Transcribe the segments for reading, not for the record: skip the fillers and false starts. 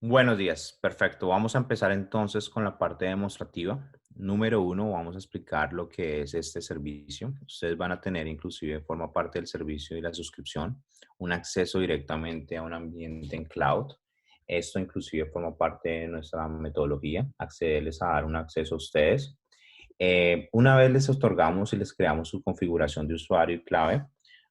Buenos días, perfecto. Vamos a empezar entonces con la parte demostrativa. Número uno, vamos a explicar lo que es este servicio. Ustedes van a tener, inclusive, forma parte del servicio y la suscripción, un acceso directamente a un ambiente en cloud. Esto inclusive forma parte de nuestra metodología, accederles a dar un acceso a ustedes. Una vez les otorgamos y les creamos su configuración de usuario y clave,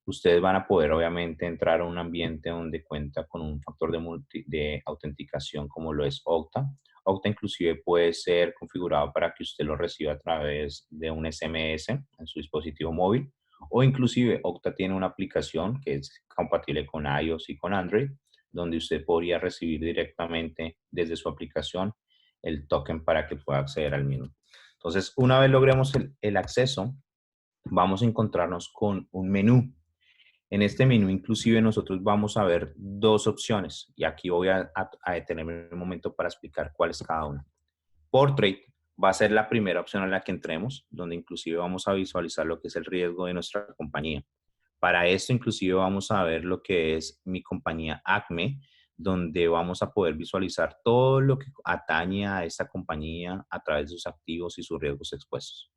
ustedes van a poder obviamente entrar a un ambiente donde cuenta con un factor de autenticación como lo es Okta. Okta inclusive puede ser configurado para que usted lo reciba a través de un SMS en su dispositivo móvil, o inclusive Okta tiene una aplicación que es compatible con iOS y con Android, donde usted podría recibir directamente desde su aplicación el token para que pueda acceder al mismo. Entonces, una vez logremos el acceso, vamos a encontrarnos con un menú. En este menú inclusive nosotros vamos a ver dos opciones y aquí voy a detenerme un momento para explicar cuál es cada una. Portrait va a ser la primera opción a la que entremos, donde inclusive vamos a visualizar lo que es el riesgo de nuestra compañía. Para esto inclusive vamos a ver lo que es mi compañía Acme, donde vamos a poder visualizar todo lo que atañe a esta compañía a través de sus activos y sus riesgos expuestos.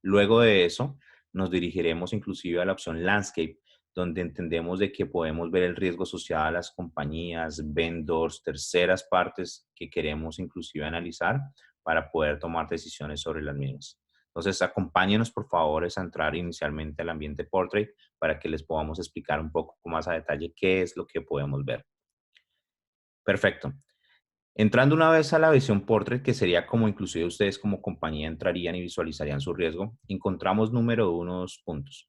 Luego de eso, nos dirigiremos inclusive a la opción Landscape, donde entendemos de que podemos ver el riesgo asociado a las compañías, vendors, terceras partes que queremos inclusive analizar para poder tomar decisiones sobre las mismas. Entonces, acompáñenos por favor a entrar inicialmente al ambiente Portrait para que les podamos explicar un poco más a detalle qué es lo que podemos ver. Perfecto. Entrando una vez a la visión Portrait, que sería como inclusive ustedes como compañía entrarían y visualizarían su riesgo, encontramos número uno, dos puntos.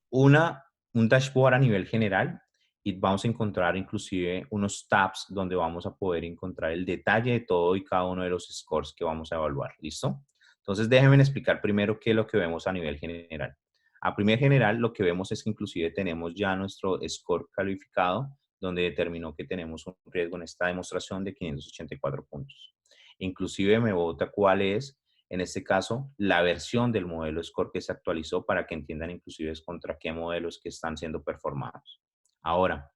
Una, un dashboard a nivel general y vamos a encontrar inclusive unos tabs donde vamos a poder encontrar el detalle de todo y cada uno de los scores que vamos a evaluar. ¿Listo? Entonces déjenme explicar primero qué es lo que vemos a nivel general. A primer general lo que vemos es que inclusive tenemos ya nuestro score calificado donde determinó que tenemos un riesgo en esta demostración de 584 puntos. Inclusive me vota cuál es en este caso, la versión del modelo Score que se actualizó para que entiendan inclusive es contra qué modelos que están siendo performados. Ahora,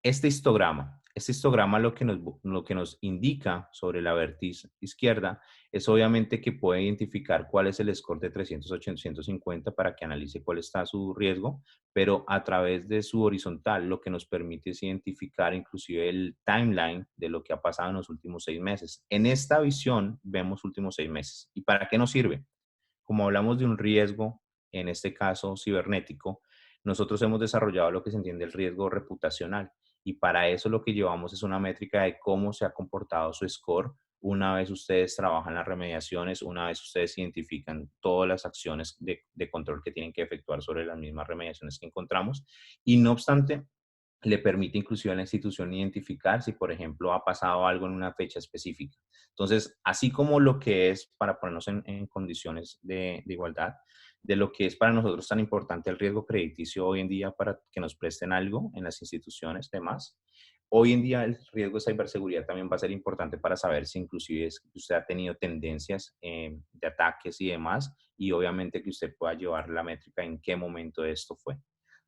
este histograma lo que nos indica sobre la vértice izquierda es obviamente que puede identificar cuál es el score de 300, 850 para que analice cuál está su riesgo, pero a través de su horizontal lo que nos permite es identificar inclusive el timeline de lo que ha pasado en los últimos 6 meses. En esta visión vemos últimos 6 meses. ¿Y para qué nos sirve? Como hablamos de un riesgo, en este caso cibernético, nosotros hemos desarrollado lo que se entiende el riesgo reputacional y para eso lo que llevamos es una métrica de cómo se ha comportado su score una vez ustedes trabajan las remediaciones, una vez ustedes identifican todas las acciones de control que tienen que efectuar sobre las mismas remediaciones que encontramos. Y no obstante, le permite inclusive a la institución identificar si, por ejemplo, ha pasado algo en una fecha específica. Entonces, así como lo que es, para ponernos en condiciones de igualdad, de lo que es para nosotros tan importante el riesgo crediticio hoy en día para que nos presten algo en las instituciones, demás, hoy en día el riesgo de ciberseguridad también va a ser importante para saber si inclusive usted ha tenido tendencias de ataques y demás, y obviamente que usted pueda llevar la métrica en qué momento esto fue.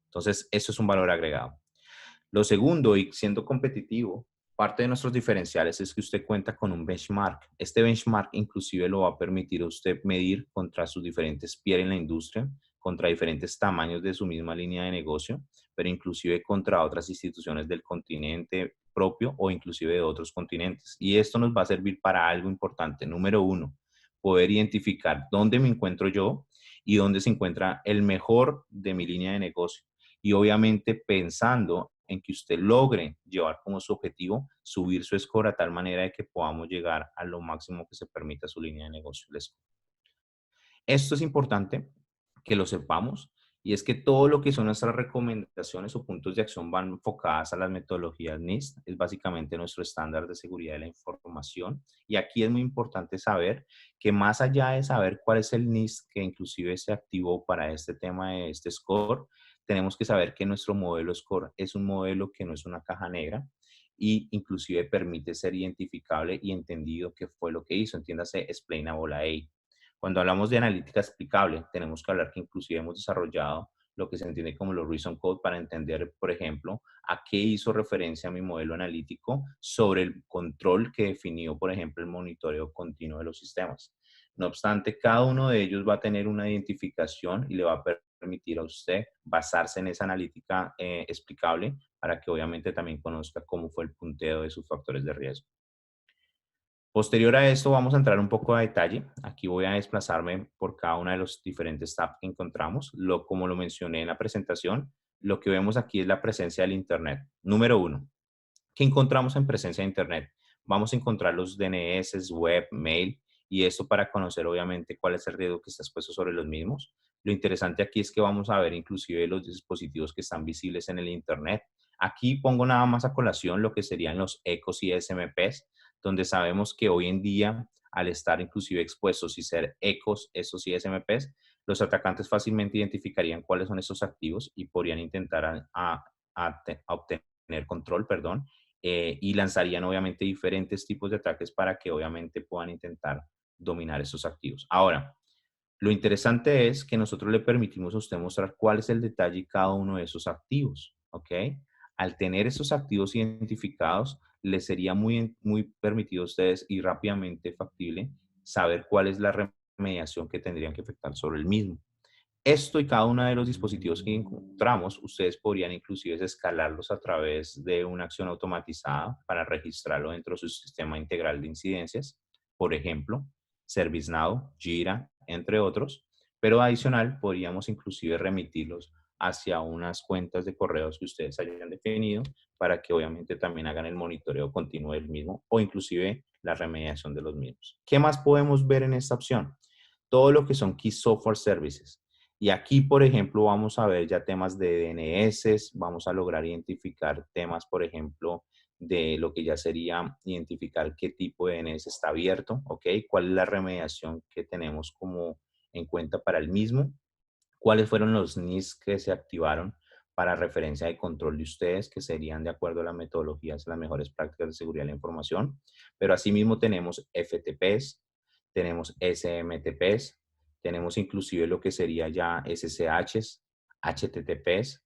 Entonces, eso es un valor agregado. Lo segundo, y siendo competitivo, parte de nuestros diferenciales es que usted cuenta con un benchmark. Este benchmark inclusive lo va a permitir a usted medir contra sus diferentes peers en la industria, contra diferentes tamaños de su misma línea de negocio, pero inclusive contra otras instituciones del continente propio o inclusive de otros continentes. Y esto nos va a servir para algo importante. Número uno, poder identificar dónde me encuentro yo y dónde se encuentra el mejor de mi línea de negocio y obviamente pensando en que usted logre llevar como su objetivo subir su score a tal manera de que podamos llegar a lo máximo que se permita su línea de negocio. Esto es importante que lo sepamos y es que todo lo que son nuestras recomendaciones o puntos de acción van enfocadas a las metodologías NIST, es básicamente nuestro estándar de seguridad de la información. Y aquí es muy importante saber que más allá de saber cuál es el NIST que inclusive se activó para este tema de este score, tenemos que saber que nuestro modelo score es un modelo que no es una caja negra y inclusive permite ser identificable y entendido qué fue lo que hizo. Entiéndase, explainable A. Cuando hablamos de analítica explicable, tenemos que hablar que inclusive hemos desarrollado lo que se entiende como los reason code para entender, por ejemplo, a qué hizo referencia mi modelo analítico sobre el control que definió, por ejemplo, el monitoreo continuo de los sistemas. No obstante, cada uno de ellos va a tener una identificación y le va a permitir a usted basarse en esa analítica explicable para que obviamente también conozca cómo fue el punteo de sus factores de riesgo. Posterior a esto, vamos a entrar un poco a detalle. Aquí voy a desplazarme por cada uno de los diferentes tabs que encontramos. Como lo mencioné en la presentación, lo que vemos aquí es la presencia del Internet. Número uno, ¿qué encontramos en presencia de Internet? Vamos a encontrar los DNS, web, mail, y esto para conocer obviamente cuál es el riesgo que está expuesto sobre los mismos. Lo interesante aquí es que vamos a ver inclusive los dispositivos que están visibles en el Internet. Aquí pongo nada más a colación lo que serían los ecos y SMPs, donde sabemos que hoy en día, al estar inclusive expuestos y ser ecos, estos y SMPs, los atacantes fácilmente identificarían cuáles son esos activos y podrían intentar a obtener control, perdón, y lanzarían obviamente diferentes tipos de ataques para que obviamente puedan intentar dominar esos activos. Ahora, lo interesante es que nosotros le permitimos a usted mostrar cuál es el detalle de cada uno de esos activos, ¿ok? Al tener esos activos identificados, les sería muy permitido a ustedes y rápidamente factible saber cuál es la remediación que tendrían que efectuar sobre el mismo. Esto y cada uno de los dispositivos que encontramos, ustedes podrían inclusive escalarlos a través de una acción automatizada para registrarlo dentro de su sistema integral de incidencias, por ejemplo, ServiceNow, Jira, entre otros, pero adicional podríamos inclusive remitirlos hacia unas cuentas de correos que ustedes hayan definido para que obviamente también hagan el monitoreo continuo del mismo o inclusive la remediación de los mismos. ¿Qué más podemos ver en esta opción? Todo lo que son Key Software Services. Y aquí, por ejemplo, vamos a ver ya temas de DNS, vamos a lograr identificar temas, por ejemplo, de lo que ya sería identificar qué tipo de DNS está abierto, ¿ok? ¿Cuál es la remediación que tenemos como en cuenta para el mismo? ¿Cuáles fueron los NIS que se activaron para referencia de control de ustedes, que serían de acuerdo a las metodologías, las mejores prácticas de seguridad de la información? Pero asimismo tenemos FTPs, tenemos SMTPs, tenemos inclusive lo que sería ya SSHs, HTTPs,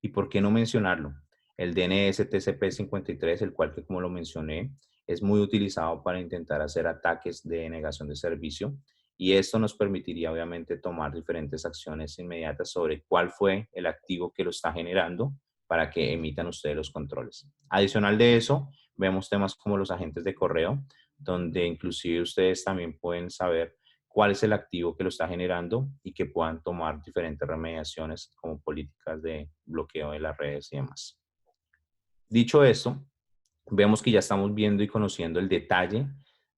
y por qué no mencionarlo, el DNS TCP53, el cual que como lo mencioné, es muy utilizado para intentar hacer ataques de negación de servicio, y esto nos permitiría obviamente tomar diferentes acciones inmediatas sobre cuál fue el activo que lo está generando para que emitan ustedes los controles. Adicional de eso, vemos temas como los agentes de correo, donde inclusive ustedes también pueden saber cuál es el activo que lo está generando y que puedan tomar diferentes remediaciones como políticas de bloqueo de las redes y demás. Dicho esto, vemos que ya estamos viendo y conociendo el detalle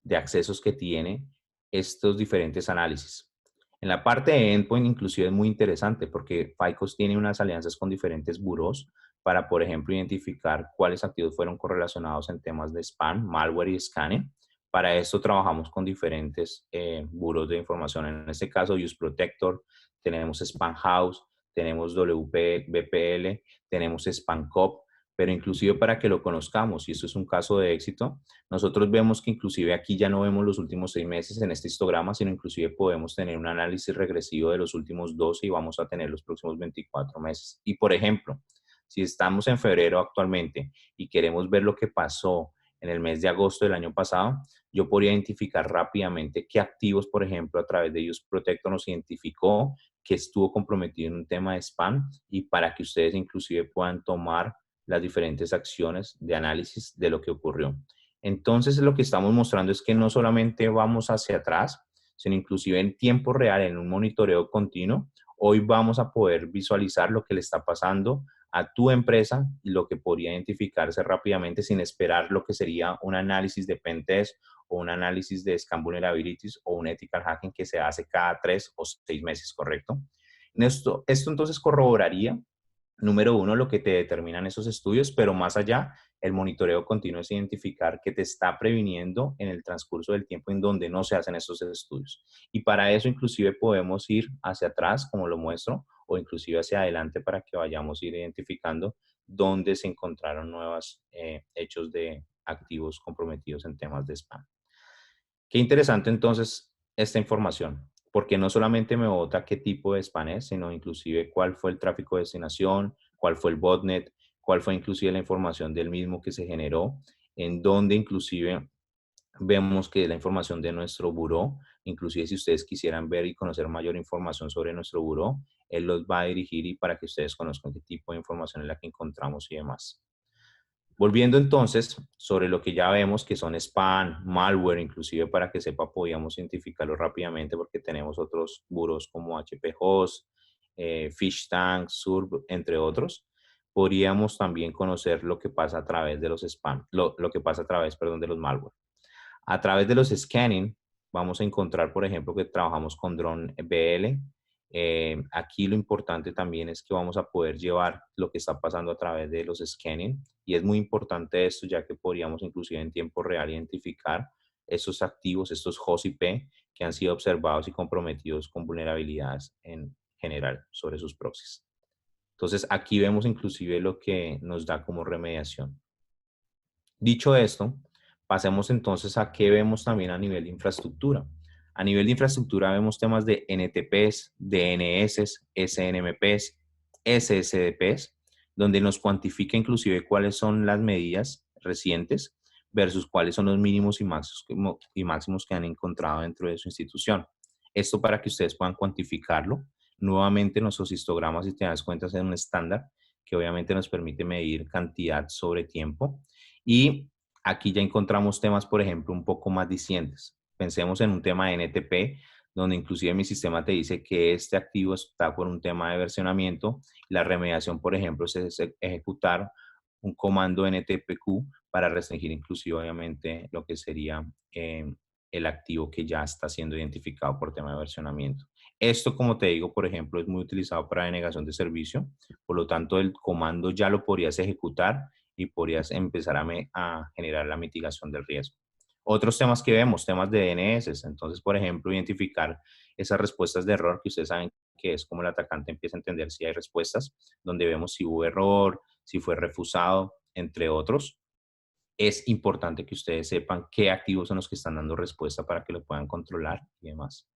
de accesos que tiene estos diferentes análisis. En la parte de endpoint inclusive es muy interesante porque FICOS tiene unas alianzas con diferentes buros para, por ejemplo, identificar cuáles activos fueron correlacionados en temas de spam, malware y scanning. Para esto trabajamos con diferentes buros de información. En este caso, Use Protector, tenemos Spam House, tenemos WPBPL, tenemos SpamCop, pero inclusive para que lo conozcamos, y esto es un caso de éxito, nosotros vemos que inclusive aquí ya no vemos los últimos 6 meses en este histograma, sino inclusive podemos tener un análisis regresivo de los últimos 12 y vamos a tener los próximos 24 meses. Y por ejemplo, si estamos en febrero actualmente y queremos ver lo que pasó en el mes de agosto del año pasado, yo podría identificar rápidamente qué activos, por ejemplo, a través de Use Protector nos identificó que estuvo comprometido en un tema de spam y para que ustedes inclusive puedan tomar las diferentes acciones de análisis de lo que ocurrió. Entonces, lo que estamos mostrando es que no solamente vamos hacia atrás, sino inclusive en tiempo real, en un monitoreo continuo, hoy vamos a poder visualizar lo que le está pasando a tu empresa y lo que podría identificarse rápidamente sin esperar lo que sería un análisis de pentest o un análisis de scan vulnerabilities o un ethical hacking que se hace cada 3 o 6 meses, ¿correcto? Esto entonces corroboraría número uno, lo que te determinan esos estudios, pero más allá, el monitoreo continuo es identificar que te está previniendo en el transcurso del tiempo en donde no se hacen esos estudios. Y para eso inclusive podemos ir hacia atrás, como lo muestro, o inclusive hacia adelante para que vayamos a ir identificando dónde se encontraron nuevos hechos de activos comprometidos en temas de spam. Qué interesante entonces esta información. porque no solamente me bota qué tipo de spam es, sino inclusive cuál fue el tráfico de destinación, cuál fue el botnet, cuál fue inclusive la información del mismo que se generó, en donde inclusive vemos que la información de nuestro buró, inclusive si ustedes quisieran ver y conocer mayor información sobre nuestro buró, él los va a dirigir y para que ustedes conozcan qué tipo de información es la que encontramos y demás. Volviendo entonces sobre lo que ya vemos que son spam, malware, inclusive para que sepa podíamos identificarlo rápidamente porque tenemos otros buros como HP Host, Fish Tank, Surf, entre otros. Podríamos también conocer lo que pasa a través de los spam, lo que pasa a través, perdón, de los malware. A través de los scanning, vamos a encontrar, por ejemplo, que trabajamos con Drone BL. Aquí lo importante también es que vamos a poder llevar lo que está pasando a través de los scanning. Y es muy importante esto, ya que podríamos inclusive en tiempo real identificar estos activos, estos host IP que han sido observados y comprometidos con vulnerabilidades en general sobre sus proxies. Entonces, aquí vemos inclusive lo que nos da como remediación. Dicho esto, pasemos entonces a qué vemos también a nivel de infraestructura. A nivel de infraestructura vemos temas de NTPs, DNS, SNMPs, SSDPs, donde nos cuantifica inclusive cuáles son las medidas recientes versus cuáles son los mínimos y máximos que han encontrado dentro de su institución. Esto para que ustedes puedan cuantificarlo. Nuevamente, nuestros histogramas, si te das cuenta, es un estándar que obviamente nos permite medir cantidad sobre tiempo. Y aquí ya encontramos temas, por ejemplo, un poco más dicientes. Pensemos en un tema de NTP, donde inclusive mi sistema te dice que este activo está por un tema de versionamiento. La remediación, por ejemplo, es ejecutar un comando NTPQ para restringir inclusive, obviamente, lo que sería el activo que ya está siendo identificado por tema de versionamiento. Esto, como te digo, por ejemplo, es muy utilizado para denegación de servicio. Por lo tanto, el comando ya lo podrías ejecutar y podrías empezar a generar la mitigación del riesgo. Otros temas que vemos, temas de DNS. Entonces, por ejemplo, identificar esas respuestas de error que ustedes saben que es como el atacante empieza a entender si hay respuestas, donde vemos si hubo error, si fue refusado, entre otros. Es importante que ustedes sepan qué activos son los que están dando respuesta para que lo puedan controlar y demás.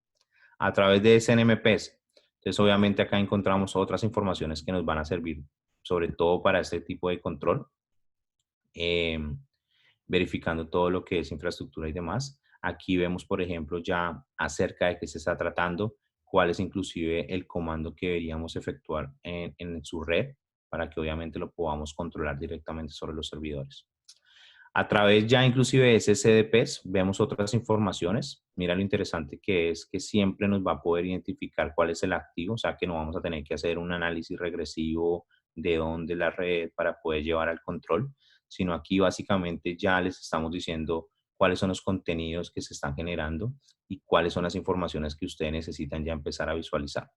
A través de SNMPs, entonces obviamente acá encontramos otras informaciones que nos van a servir, sobre todo para este tipo de control. Verificando todo lo que es infraestructura y demás. Aquí vemos, por ejemplo, ya acerca de qué se está tratando, cuál es inclusive el comando que deberíamos efectuar en su red para que obviamente lo podamos controlar directamente sobre los servidores. A través ya inclusive de SSDPs vemos otras informaciones. Mira lo interesante que es que siempre nos va a poder identificar cuál es el activo, o sea que no vamos a tener que hacer un análisis regresivo de dónde la red para poder llevar al control, sino aquí básicamente ya les estamos diciendo cuáles son los contenidos que se están generando y cuáles son las informaciones que ustedes necesitan ya empezar a visualizar.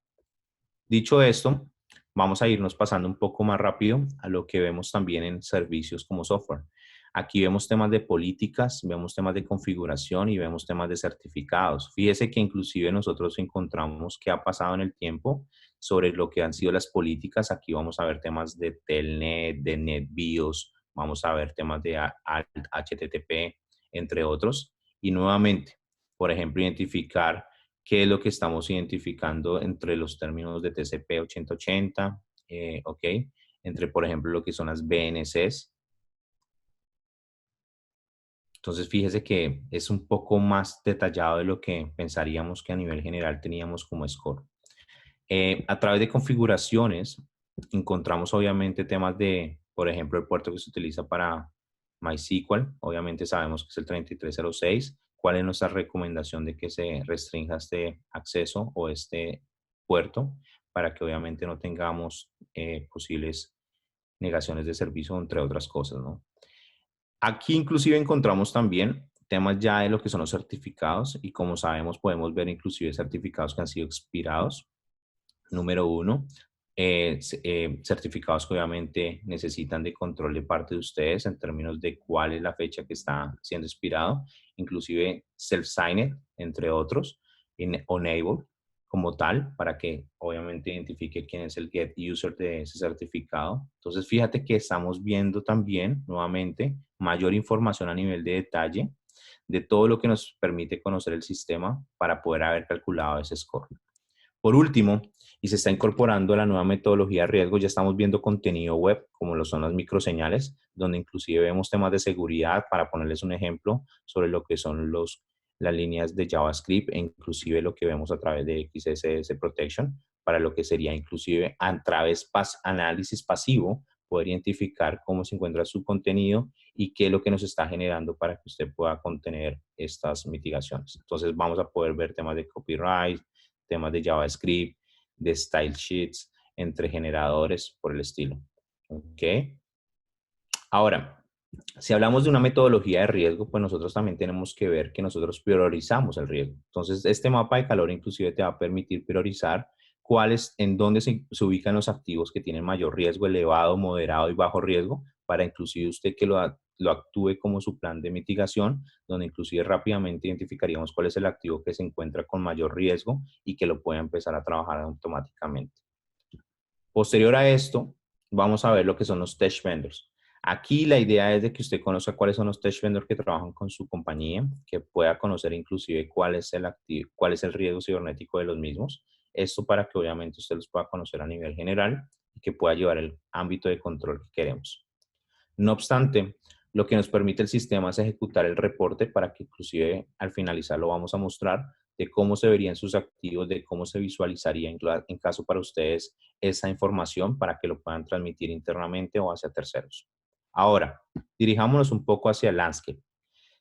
Dicho esto, vamos a irnos pasando un poco más rápido a lo que vemos también en servicios como software. Aquí vemos temas de políticas, vemos temas de configuración y vemos temas de certificados. Fíjese que inclusive nosotros encontramos qué ha pasado en el tiempo sobre lo que han sido las políticas. Aquí vamos a ver temas de Telnet, de NetBIOS, vamos a ver temas de HTTP, entre otros. Y nuevamente, por ejemplo, identificar qué es lo que estamos identificando entre los términos de TCP 8080, ok, entre, por ejemplo, lo que son las BNCs. Entonces, fíjese que es un poco más detallado de lo que pensaríamos que a nivel general teníamos como score. A través de configuraciones, encontramos obviamente temas de, por ejemplo, el puerto que se utiliza para MySQL. Obviamente sabemos que es el 3306. ¿Cuál es nuestra recomendación de que se restrinja este acceso o este puerto para que obviamente no tengamos posibles negaciones de servicio, entre otras cosas, ¿no? Aquí inclusive encontramos también temas ya de lo que son los certificados y como sabemos podemos ver inclusive certificados que han sido expirados. Número uno, certificados que obviamente necesitan de control de parte de ustedes en términos de cuál es la fecha que está siendo expirado, inclusive self-signed, entre otros, enable como tal, para que obviamente identifique quién es el get user de ese certificado. Entonces, fíjate que estamos viendo también, nuevamente, mayor información a nivel de detalle de todo lo que nos permite conocer el sistema para poder haber calculado ese score. Por último, y se está incorporando la nueva metodología de riesgo, ya estamos viendo contenido web, como lo son las microseñales, donde inclusive vemos temas de seguridad, para ponerles un ejemplo, sobre lo que son las líneas de JavaScript, e inclusive lo que vemos a través de XSS Protection, para lo que sería inclusive a través análisis pasivo, poder identificar cómo se encuentra su contenido y qué es lo que nos está generando para que usted pueda contener estas mitigaciones. Entonces vamos a poder ver temas de copyright, temas de JavaScript, de style sheets, entre generadores, por el estilo. ¿Ok? Ahora, si hablamos de una metodología de riesgo, pues nosotros también tenemos que ver que nosotros priorizamos el riesgo. Entonces, este mapa de calor inclusive te va a permitir priorizar en dónde se ubican los activos que tienen mayor riesgo, elevado, moderado y bajo riesgo, para inclusive usted que lo actúe como su plan de mitigación, donde inclusive rápidamente identificaríamos cuál es el activo que se encuentra con mayor riesgo y que lo pueda empezar a trabajar automáticamente. Posterior a esto, vamos a ver lo que son los test vendors. Aquí la idea es de que usted conozca cuáles son los test vendors que trabajan con su compañía, que pueda conocer inclusive cuál es el riesgo cibernético de los mismos. Esto para que obviamente usted los pueda conocer a nivel general y que pueda llevar el ámbito de control que queremos. No obstante, lo que nos permite el sistema es ejecutar el reporte para que inclusive al finalizar lo vamos a mostrar de cómo se verían sus activos, de cómo se visualizaría en caso para ustedes esa información para que lo puedan transmitir internamente o hacia terceros. Ahora, dirijámonos un poco hacia el Landscape.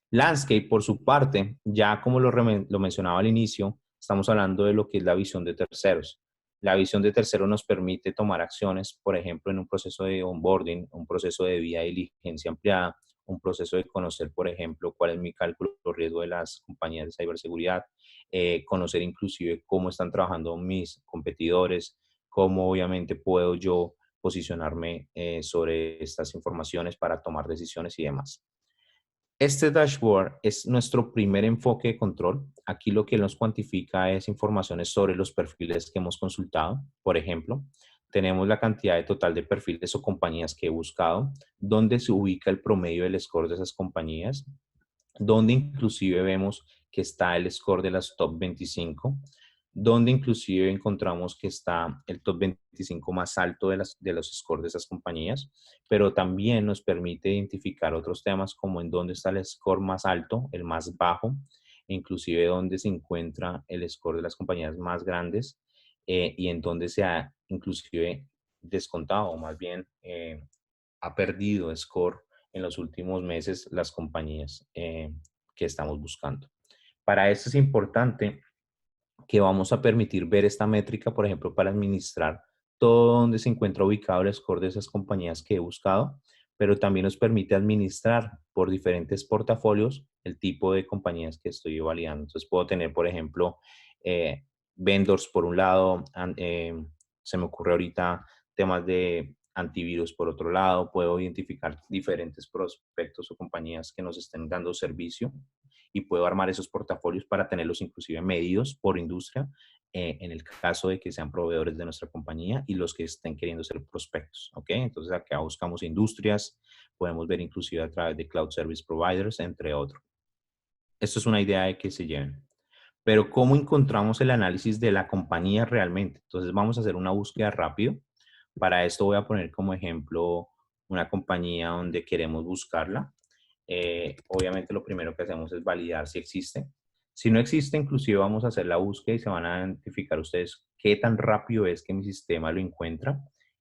Landscape, por su parte, ya como lo mencionaba al inicio, estamos hablando de lo que es la visión de terceros. La visión de terceros nos permite tomar acciones, por ejemplo, en un proceso de onboarding, un proceso de debida diligencia ampliada, un proceso de conocer, por ejemplo, cuál es mi cálculo de riesgo de las compañías de ciberseguridad, conocer inclusive cómo están trabajando mis competidores, cómo obviamente puedo yo posicionarme sobre estas informaciones para tomar decisiones y demás. Este dashboard es nuestro primer enfoque de control. Aquí lo que nos cuantifica es informaciones sobre los perfiles que hemos consultado. Por ejemplo, tenemos la cantidad de total de perfiles o compañías que he buscado, dónde se ubica el promedio del score de esas compañías, donde inclusive vemos que está el score de las top 25, donde inclusive encontramos que está el top 25 más alto de los scores de esas compañías, pero también nos permite identificar otros temas como en dónde está el score más alto, el más bajo, e inclusive dónde se encuentra el score de las compañías más grandes y en dónde se ha inclusive descontado, o más bien ha perdido score en los últimos meses las compañías que estamos buscando. Para esto es importante que vamos a permitir ver esta métrica, por ejemplo, para administrar todo donde se encuentra ubicado el score de esas compañías que he buscado, pero también nos permite administrar por diferentes portafolios el tipo de compañías que estoy validando. Entonces puedo tener, por ejemplo, vendors por un lado, se me ocurre ahorita temas de antivirus por otro lado, puedo identificar diferentes prospectos o compañías que nos estén dando servicio y puedo armar esos portafolios para tenerlos inclusive medidos por industria en el caso de que sean proveedores de nuestra compañía y los que estén queriendo ser prospectos, ¿ok? Entonces acá buscamos industrias, podemos ver inclusive a través de Cloud Service Providers, entre otros. Esto es una idea de que se lleven. Pero ¿cómo encontramos el análisis de la compañía realmente? Entonces vamos a hacer una búsqueda rápido. Para esto voy a poner como ejemplo una compañía donde queremos buscarla. Obviamente lo primero que hacemos es validar si existe. Si no existe, inclusive vamos a hacer la búsqueda y se van a identificar ustedes qué tan rápido es que mi sistema lo encuentra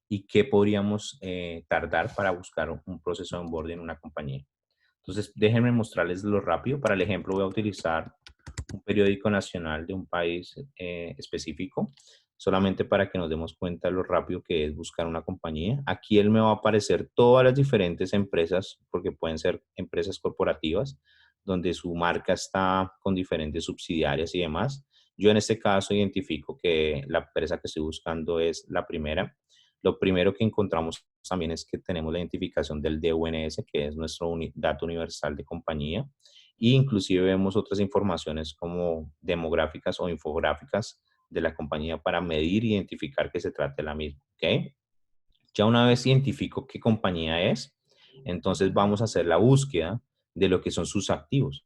y qué podríamos tardar para buscar un proceso de onboarding en una compañía. Entonces, déjenme mostrarles lo rápido. Para el ejemplo voy a utilizar un periódico nacional de un país específico, solamente para que nos demos cuenta de lo rápido que es buscar una compañía. Aquí él me va a aparecer todas las diferentes empresas, porque pueden ser empresas corporativas, donde su marca está con diferentes subsidiarias y demás. Yo en este caso identifico que la empresa que estoy buscando es la primera. Lo primero que encontramos también es que tenemos la identificación del DUNS, que es nuestro dato universal de compañía. E inclusive vemos otras informaciones como demográficas o infográficas de la compañía para medir e identificar que se trata de la misma. ¿Okay? Ya una vez identifico qué compañía es, entonces vamos a hacer la búsqueda de lo que son sus activos.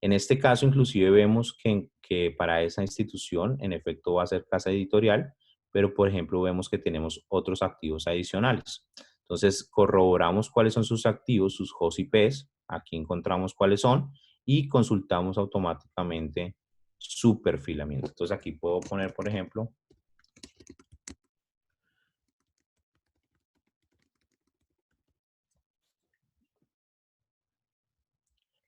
En este caso, inclusive vemos que para esa institución, en efecto, va a ser casa editorial, pero por ejemplo, vemos que tenemos otros activos adicionales. Entonces, corroboramos cuáles son sus activos, sus host IPs, aquí encontramos cuáles son y consultamos automáticamente su perfilamiento. Entonces, aquí puedo poner, por ejemplo,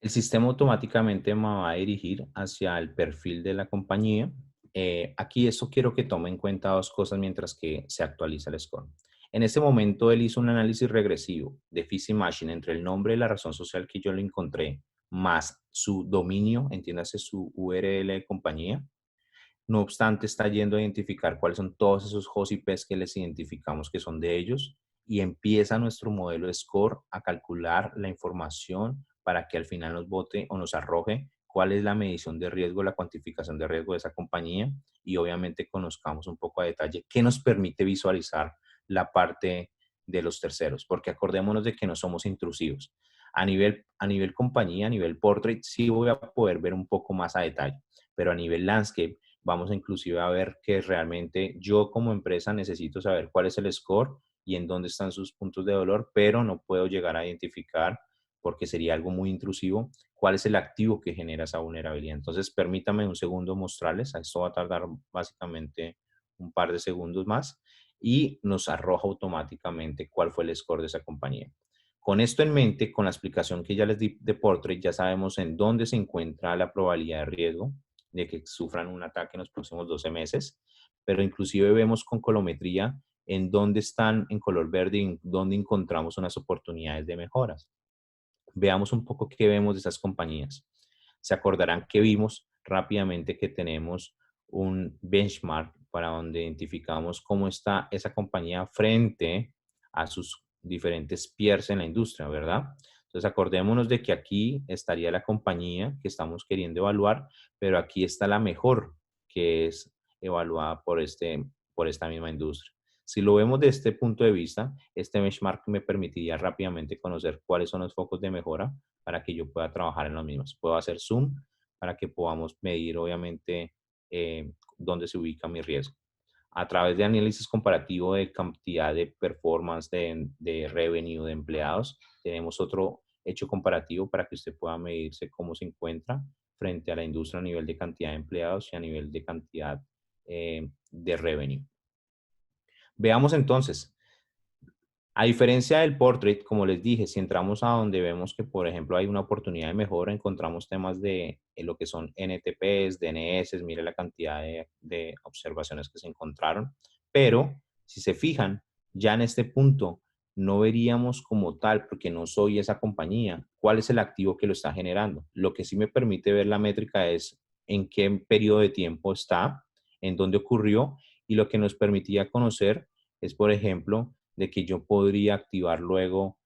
el sistema automáticamente me va a dirigir hacia el perfil de la compañía. Aquí eso quiero que tome en cuenta dos cosas mientras que se actualiza el score. En este momento él hizo un análisis regresivo de Fizzy Machine entre el nombre y la razón social que yo le encontré, más su dominio, entiéndase su URL de compañía. No obstante, está yendo a identificar cuáles son todos esos host IPs que les identificamos que son de ellos y empieza nuestro modelo de score a calcular la información para que al final nos bote o nos arroje cuál es la medición de riesgo, la cuantificación de riesgo de esa compañía y obviamente conozcamos un poco a detalle qué nos permite visualizar la parte de los terceros, porque acordémonos de que no somos intrusivos. A nivel compañía, a nivel portrait, sí voy a poder ver un poco más a detalle, pero a nivel landscape vamos a inclusive a ver que realmente yo como empresa necesito saber cuál es el score y en dónde están sus puntos de dolor, pero no puedo llegar a identificar, porque sería algo muy intrusivo, cuál es el activo que genera esa vulnerabilidad. Entonces, permítame un segundo mostrarles. Esto va a tardar básicamente un par de segundos más y nos arroja automáticamente cuál fue el score de esa compañía. Con esto en mente, con la explicación que ya les di de Portrait, ya sabemos en dónde se encuentra la probabilidad de riesgo de que sufran un ataque en los próximos 12 meses, pero inclusive vemos con colometría en dónde están en color verde y en dónde encontramos unas oportunidades de mejoras. Veamos un poco qué vemos de esas compañías. Se acordarán que vimos rápidamente que tenemos un benchmark para donde identificamos cómo está esa compañía frente a sus diferentes peers en la industria, ¿verdad? Entonces acordémonos de que aquí estaría la compañía que estamos queriendo evaluar, pero aquí está la mejor, que es evaluada por esta misma industria. Si lo vemos de este punto de vista, este benchmark me permitiría rápidamente conocer cuáles son los focos de mejora para que yo pueda trabajar en los mismos. Puedo hacer zoom para que podamos medir, obviamente, dónde se ubica mi riesgo. A través de análisis comparativo de cantidad de performance, de revenue, de empleados, tenemos otro hecho comparativo para que usted pueda medirse cómo se encuentra frente a la industria a nivel de cantidad de empleados y a nivel de cantidad de revenue. Veamos entonces, a diferencia del portrait, como les dije, si entramos a donde vemos que, por ejemplo, hay una oportunidad de mejora, encontramos temas de lo que son NTPs, DNS, mire la cantidad de observaciones que se encontraron. Pero, si se fijan, ya en este punto no veríamos como tal, porque no soy esa compañía, cuál es el activo que lo está generando. Lo que sí me permite ver la métrica es en qué periodo de tiempo está, en dónde ocurrió, y lo que nos permitía conocer es, por ejemplo, de que yo podría activar luego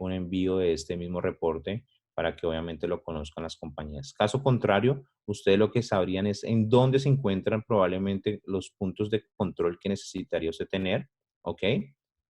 un envío de este mismo reporte para que obviamente lo conozcan las compañías. Caso contrario, ustedes lo que sabrían es en dónde se encuentran probablemente los puntos de control que necesitaría usted tener, ¿ok?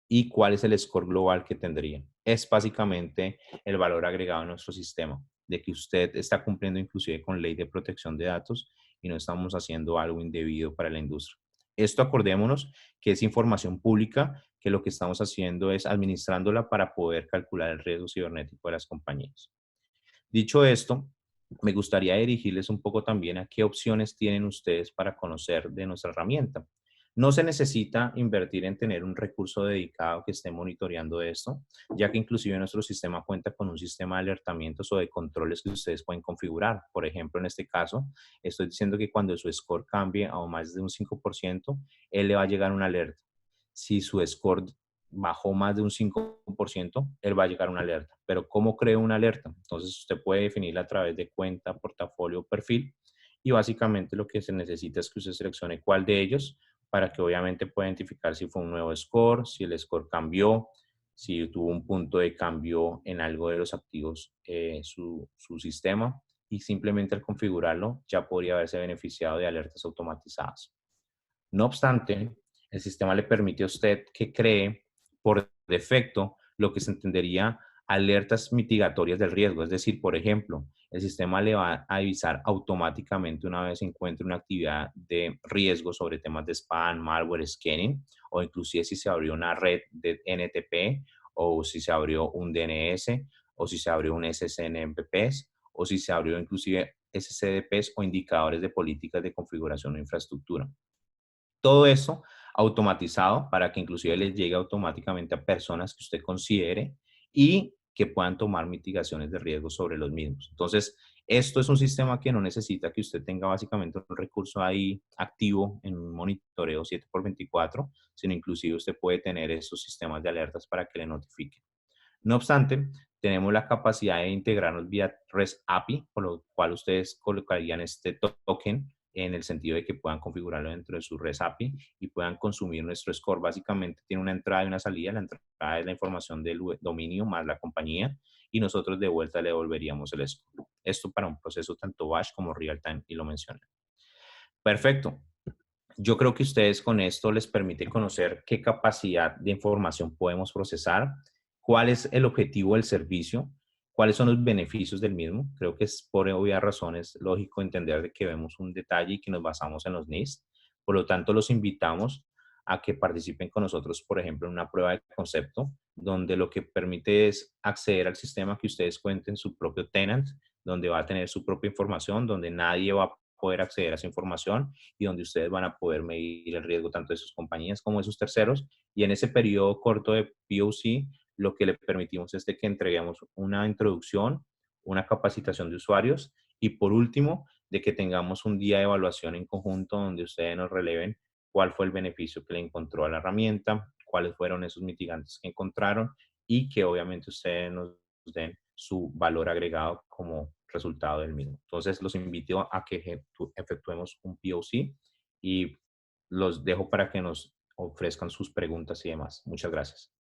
Y cuál es el score global que tendría. Es básicamente el valor agregado en nuestro sistema, de que usted está cumpliendo inclusive con ley de protección de datos y no estamos haciendo algo indebido para la industria. Esto acordémonos que es información pública, que lo que estamos haciendo es administrándola para poder calcular el riesgo cibernético de las compañías. Dicho esto, me gustaría dirigirles un poco también a qué opciones tienen ustedes para conocer de nuestra herramienta. No se necesita invertir en tener un recurso dedicado que esté monitoreando esto, ya que inclusive nuestro sistema cuenta con un sistema de alertamientos o de controles que ustedes pueden configurar. Por ejemplo, en este caso, estoy diciendo que cuando su score cambie a más de un 5%, él le va a llegar una alerta. Si su score bajó más de un 5%, él va a llegar una alerta. Pero ¿cómo creo una alerta? Entonces usted puede definirla a través de cuenta, portafolio, perfil, y básicamente lo que se necesita es que usted seleccione cuál de ellos para que obviamente pueda identificar si fue un nuevo score, si el score cambió, si tuvo un punto de cambio en algo de los activos, su sistema, y simplemente al configurarlo ya podría haberse beneficiado de alertas automatizadas. No obstante, el sistema le permite a usted que cree por defecto lo que se entendería alertas mitigatorias del riesgo. Es decir, por ejemplo, el sistema le va a avisar automáticamente una vez encuentre una actividad de riesgo sobre temas de spam, malware, scanning, o inclusive si se abrió una red de NTP, o si se abrió un DNS, o si se abrió un SSNMPPs, o si se abrió inclusive SCDPs o indicadores de políticas de configuración o infraestructura. Todo eso automatizado para que inclusive les llegue automáticamente a personas que usted considere y que puedan tomar mitigaciones de riesgo sobre los mismos. Entonces, esto es un sistema que no necesita que usted tenga básicamente un recurso ahí activo en un monitoreo 7x24, sino inclusive usted puede tener esos sistemas de alertas para que le notifiquen. No obstante, tenemos la capacidad de integrarnos vía REST API, por lo cual ustedes colocarían este token en el sentido de que puedan configurarlo dentro de su REST API y puedan consumir nuestro score. Básicamente tiene una entrada y una salida. La entrada es la información del dominio más la compañía y nosotros de vuelta le devolveríamos el score. Esto para un proceso tanto batch como real time y lo mencioné. Perfecto. Yo creo que ustedes con esto les permite conocer qué capacidad de información podemos procesar, cuál es el objetivo del servicio, cuáles son los beneficios del mismo. Creo que es por obvias razones lógico entender de que vemos un detalle y que nos basamos en los needs. Por lo tanto, los invitamos a que participen con nosotros, por ejemplo, en una prueba de concepto, donde lo que permite es acceder al sistema que ustedes cuenten su propio tenant, donde va a tener su propia información, donde nadie va a poder acceder a esa información y donde ustedes van a poder medir el riesgo tanto de sus compañías como de sus terceros. Y en ese periodo corto de POC, lo que le permitimos es de que entreguemos una introducción, una capacitación de usuarios y por último, de que tengamos un día de evaluación en conjunto donde ustedes nos releven cuál fue el beneficio que le encontró a la herramienta, cuáles fueron esos mitigantes que encontraron y que obviamente ustedes nos den su valor agregado como resultado del mismo. Entonces, los invito a que efectuemos un POC y los dejo para que nos ofrezcan sus preguntas y demás. Muchas gracias.